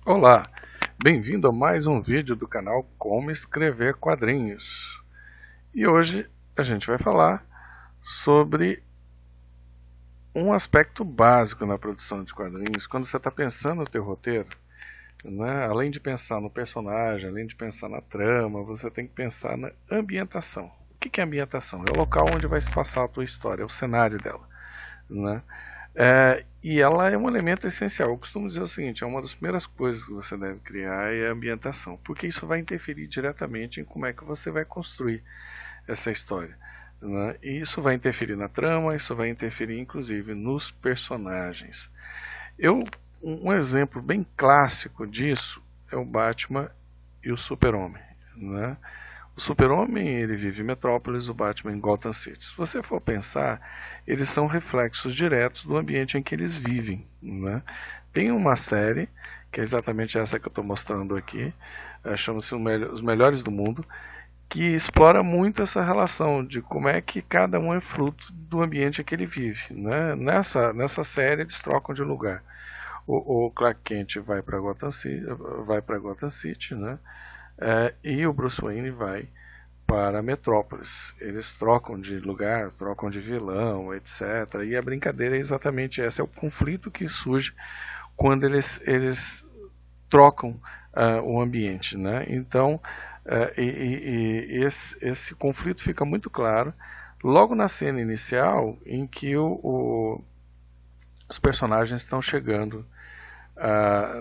Olá, bem-vindo a mais um vídeo do canal Como Escrever Quadrinhos. E hoje a gente vai falar sobre um aspecto básico na produção de quadrinhos. Quando você está pensando no teu roteiro, né, além de pensar no personagem, além de pensar na trama, você tem que pensar na ambientação. O que é ambientação? É o local onde vai se passar a tua história, é o cenário dela, né? E ela é um elemento essencial. Eu costumo dizer o seguinte: é uma das primeiras coisas que você deve criar é a ambientação, porque isso vai interferir diretamente em como é que você vai construir essa história, né? E isso vai interferir na trama, isso vai interferir inclusive nos personagens. Um exemplo bem clássico disso é o Batman e o Super-Homem, né? O Super-Homem ele vive em Metrópolis, o Batman em Gotham City. Se você for pensar, eles são reflexos diretos do ambiente em que eles vivem, né? Tem uma série, que é exatamente essa que eu estou mostrando aqui, chama-se Os Melhores do Mundo, que explora muito essa relação de como é que cada um é fruto do ambiente em que ele vive, né? Nessa série eles trocam de lugar. O Clark Kent vai para Gotham City, né? E o Bruce Wayne vai para Metrópolis. Eles trocam de lugar, trocam de vilão, etc. E a brincadeira é exatamente essa, é o conflito que surge quando eles trocam o ambiente, né? Então, esse conflito fica muito claro logo na cena inicial em que os personagens estão chegando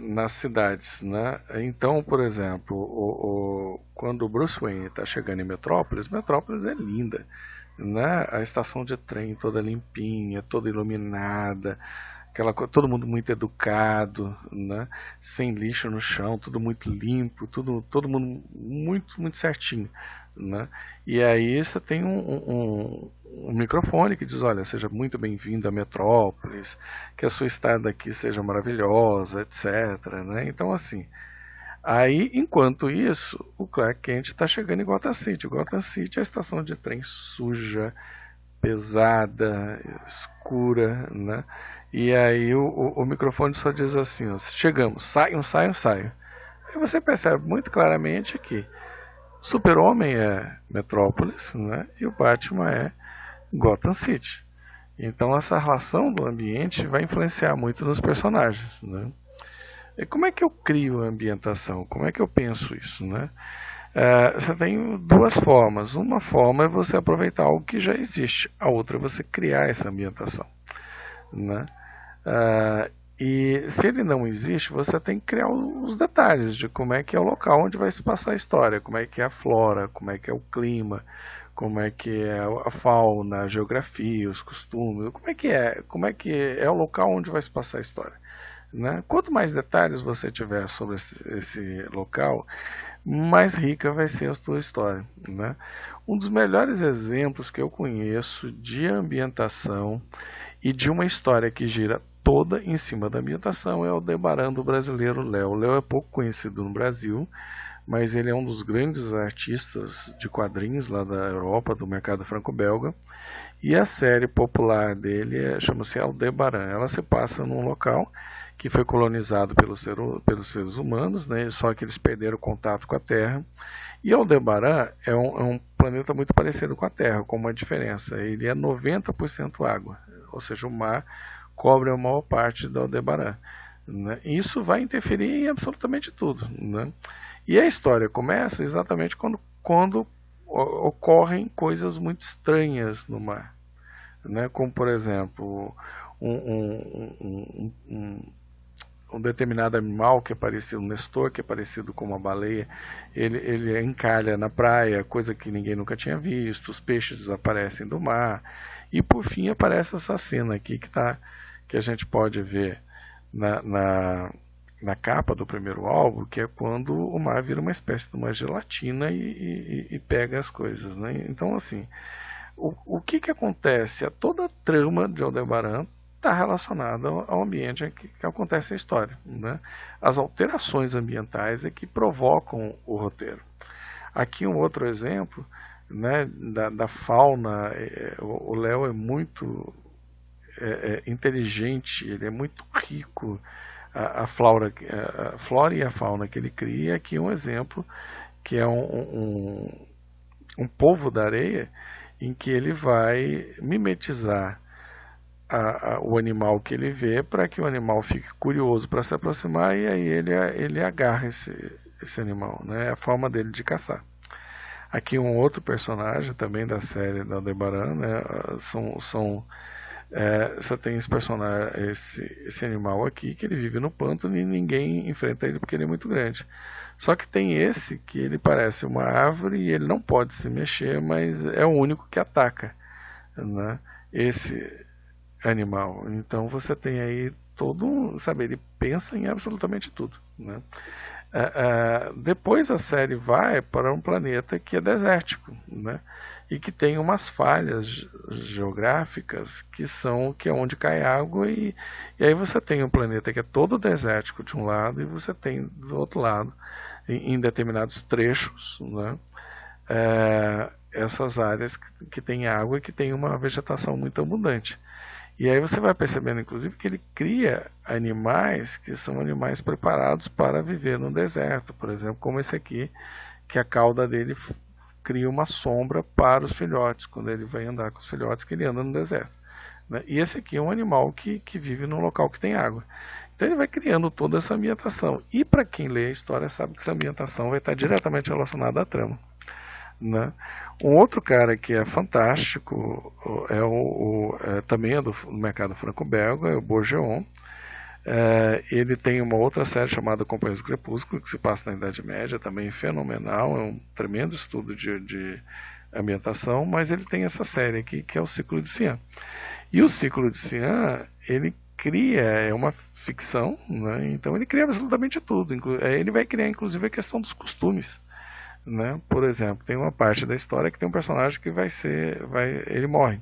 nas cidades, né? Então, por exemplo, quando o Bruce Wayne está chegando em Metrópolis, Metrópolis é linda, né? A estação de trem toda limpinha, toda iluminada, todo mundo muito educado, né? Sem lixo no chão, tudo muito limpo, todo mundo muito certinho, né? E aí você tem um microfone que diz: olha, seja muito bem-vindo a Metrópolis, que a sua estada aqui seja maravilhosa, etc, né? Então, assim, aí, enquanto isso, o Clark Kent está chegando em Gotham City. Gotham City é a estação de trem suja, pesada, escura, né? E aí o microfone só diz assim: ó, chegamos, saiam. Aí você percebe muito claramente que Super-Homem é Metrópolis, né? E o Batman é Gotham City. Então essa relação do ambiente vai influenciar muito nos personagens, né? E como é que eu crio a ambientação? Como é que eu penso isso, né? Você tem duas formas. Uma forma é você aproveitar algo que já existe. A outra é você criar essa ambientação, né? E se ele não existe, você tem que criar os detalhes de como é que é o local onde vai se passar a história, como é que é a flora, como é que é o clima, como é que é a fauna, a geografia, os costumes, como é que é o local onde vai se passar a história, né? Quanto mais detalhes você tiver sobre esse local, mais rica vai ser a sua história, né? Um dos melhores exemplos que eu conheço de ambientação e de uma história que gira toda em cima da ambientação é o Aldebaran do brasileiro Léo. O Léo é pouco conhecido no Brasil, mas ele é um dos grandes artistas de quadrinhos lá da Europa, do mercado franco-belga. E a série popular dele chama-se Aldebaran. Ela se passa num local que foi colonizado pelos seres humanos, né? Só que eles perderam o contato com a Terra. E Aldebaran é um planeta muito parecido com a Terra, com uma diferença: ele é 90% água, ou seja, o mar cobre a maior parte do Aldebaran, né? E isso vai interferir em absolutamente tudo, né? E a história começa exatamente quando ocorrem coisas muito estranhas no mar, né? Como, por exemplo, um determinado animal que é parecido, um nestor que é parecido com uma baleia, ele encalha na praia, coisa que ninguém nunca tinha visto, os peixes desaparecem do mar, e por fim aparece essa cena aqui que a gente pode ver na capa do primeiro álbum, que é quando o mar vira uma espécie de uma gelatina e pega as coisas, né? Então, assim, o que acontece? Toda a trama de Aldebaran está relacionada ao ambiente em que acontece a história, né? As alterações ambientais é que provocam o roteiro. Aqui um outro exemplo, né, da fauna. O Léo é muito inteligente, ele é muito rico a flora e a fauna que ele cria. Aqui um exemplo, que é um polvo da areia, em que ele vai mimetizar o animal que ele vê, para que o animal fique curioso para se aproximar, e aí ele agarra esse animal, né? É a forma dele de caçar. Aqui um outro personagem também da série da Aldebaran, né? Você tem esse personagem, esse animal aqui, que ele vive no pântano e ninguém enfrenta ele porque ele é muito grande. Só que tem esse que ele parece uma árvore e ele não pode se mexer, mas é o único que ataca, né? Esse animal. Então você tem aí todo, sabe, ele pensa em absolutamente tudo, né? Depois a série vai para um planeta que é desértico, né? E que tem umas falhas geográficas que é onde cai água, e aí você tem um planeta que é todo desértico de um lado, e você tem do outro lado, em determinados trechos, né? Essas áreas que tem água e que tem uma vegetação muito abundante. E aí você vai percebendo, inclusive, que ele cria animais que são animais preparados para viver no deserto. Por exemplo, como esse aqui, que a cauda dele cria uma sombra para os filhotes, quando ele vai andar com os filhotes, que ele anda no deserto, né? E esse aqui é um animal que vive num local que tem água. Então ele vai criando toda essa ambientação. E para quem lê a história sabe que essa ambientação vai estar diretamente relacionada à trama, né? Um outro cara que é fantástico também é do mercado franco-belga, é o Bourgeon. Ele tem uma outra série chamada Companheiros do Crepúsculo, que se passa na Idade Média, também fenomenal, é um tremendo estudo de ambientação, mas ele tem essa série aqui, que é o Ciclo de Cian. E o Ciclo de Cian, ele cria, é uma ficção, né? Então ele cria absolutamente tudo. Ele vai criar, inclusive, a questão dos costumes, né? Por exemplo, tem uma parte da história que tem um personagem que ele morre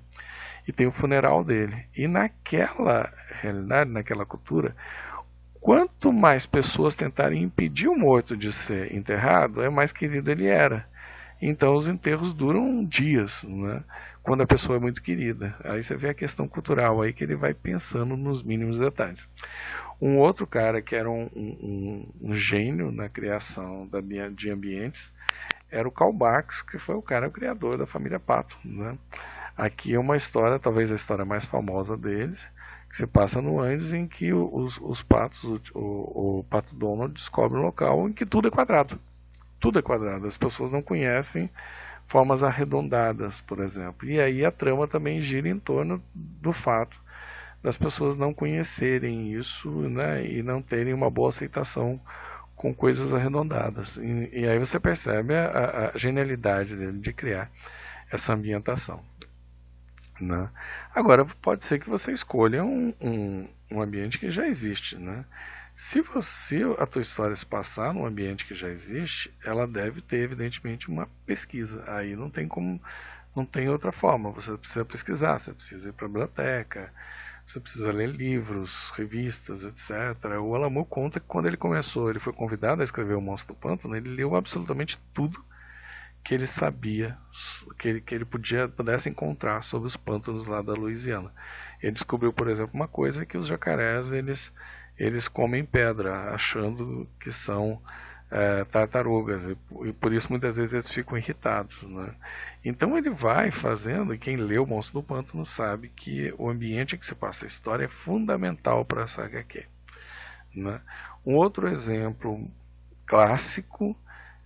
e tem o funeral dele, e naquela realidade, naquela cultura, quanto mais pessoas tentarem impedir o morto de ser enterrado, mais querido ele era. Então os enterros duram dias, né? Quando a pessoa é muito querida. Aí você vê a questão cultural aí, que ele vai pensando nos mínimos detalhes. Um outro cara que era um gênio na criação de ambientes era o Karl Barks, que foi o criador da família Pato, né? Aqui é uma história, talvez a história mais famosa deles, que se passa no Andes, em que os patos, o Pato Donald descobre um local em que tudo é quadrado. Tudo é quadrado. As pessoas não conhecem formas arredondadas, por exemplo. E aí a trama também gira em torno do fato das pessoas não conhecerem isso, né, e não terem uma boa aceitação com coisas arredondadas. E aí você percebe a genialidade dele de criar essa ambientação, né? Agora, pode ser que você escolha um ambiente que já existe, né? Se a tua história se passar num ambiente que já existe, ela deve ter, evidentemente, uma pesquisa. Aí não tem outra forma. Você precisa pesquisar, você precisa ir para a biblioteca, você precisa ler livros, revistas, etc. O Alan Moore conta que quando ele começou, ele foi convidado a escrever O Monstro do Pântano, ele leu absolutamente tudo que ele sabia, que ele pudesse encontrar sobre os pântanos lá da Louisiana. Ele descobriu, por exemplo, uma coisa, que os jacarés eles comem pedra, achando que são tartarugas, e por isso muitas vezes eles ficam irritados, né? Então ele vai fazendo, e quem lê O Monstro do Pântano sabe que o ambiente em que se passa a história é fundamental para essa HQ, né? Um outro exemplo clássico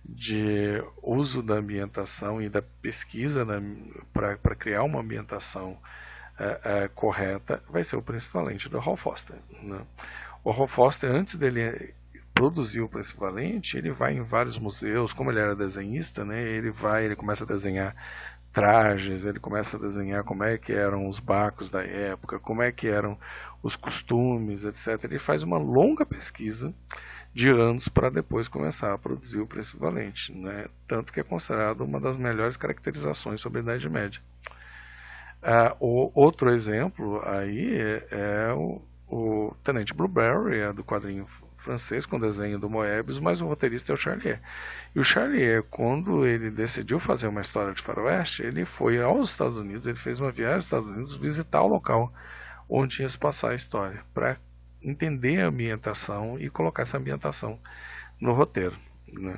de uso da ambientação e da pesquisa para criar uma ambientação correta vai ser o Príncipe Valente do Hal Foster, né? O Hal Foster, antes dele produzir o Príncipe Valente, ele vai em vários museus. Como ele era desenhista, né, ele começa a desenhar trajes, ele começa a desenhar como é que eram os barcos da época, como é que eram os costumes, etc. Ele faz uma longa pesquisa de anos para depois começar a produzir o Príncipe Valente, né? Tanto que é considerado uma das melhores caracterizações sobre a Idade Média. O outro exemplo aí é o Tenente Blueberry, do quadrinho francês, com desenho do Moebius, mas o roteirista é o Charlier. E o Charlier, quando ele decidiu fazer uma história de faroeste, ele foi aos Estados Unidos, ele fez uma viagem aos Estados Unidos visitar o local onde ia se passar a história, para entender a ambientação e colocar essa ambientação no roteiro, né?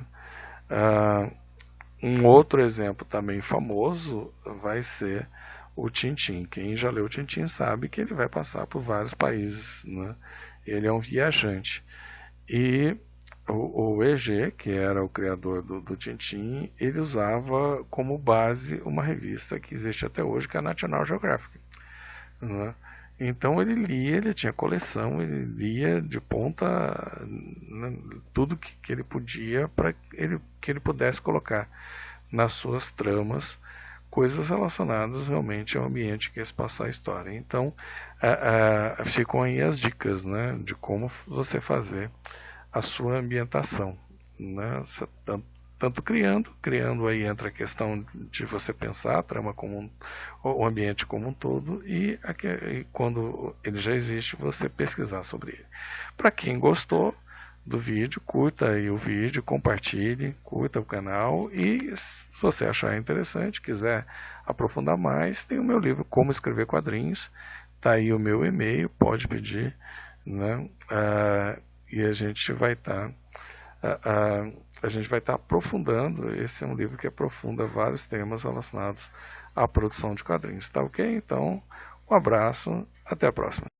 Um outro exemplo também famoso vai ser o Tintin. Quem já leu o Tintin sabe que ele vai passar por vários países, né? Ele é um viajante. E o EG, que era o criador do Tintin, ele usava como base uma revista que existe até hoje, que é a National Geographic, né? Então ele lia, ele tinha coleção, ele lia de ponta, né, tudo que ele podia para que ele pudesse colocar nas suas tramas coisas relacionadas realmente ao ambiente que se passa a história. Então ficam aí as dicas, né, de como você fazer a sua ambientação, né? Tanto criando aí entra a questão de você pensar a trama como o ambiente como um todo e quando ele já existe, você pesquisar sobre ele. Para quem gostou do vídeo, curta aí o vídeo, compartilhe, curta o canal e se você achar interessante, quiser aprofundar mais, tem o meu livro Como Escrever Quadrinhos, tá aí o meu e-mail, pode pedir, né? E a gente vai estar aprofundando. Esse é um livro que aprofunda vários temas relacionados à produção de quadrinhos, tá ok? Então, um abraço, até a próxima.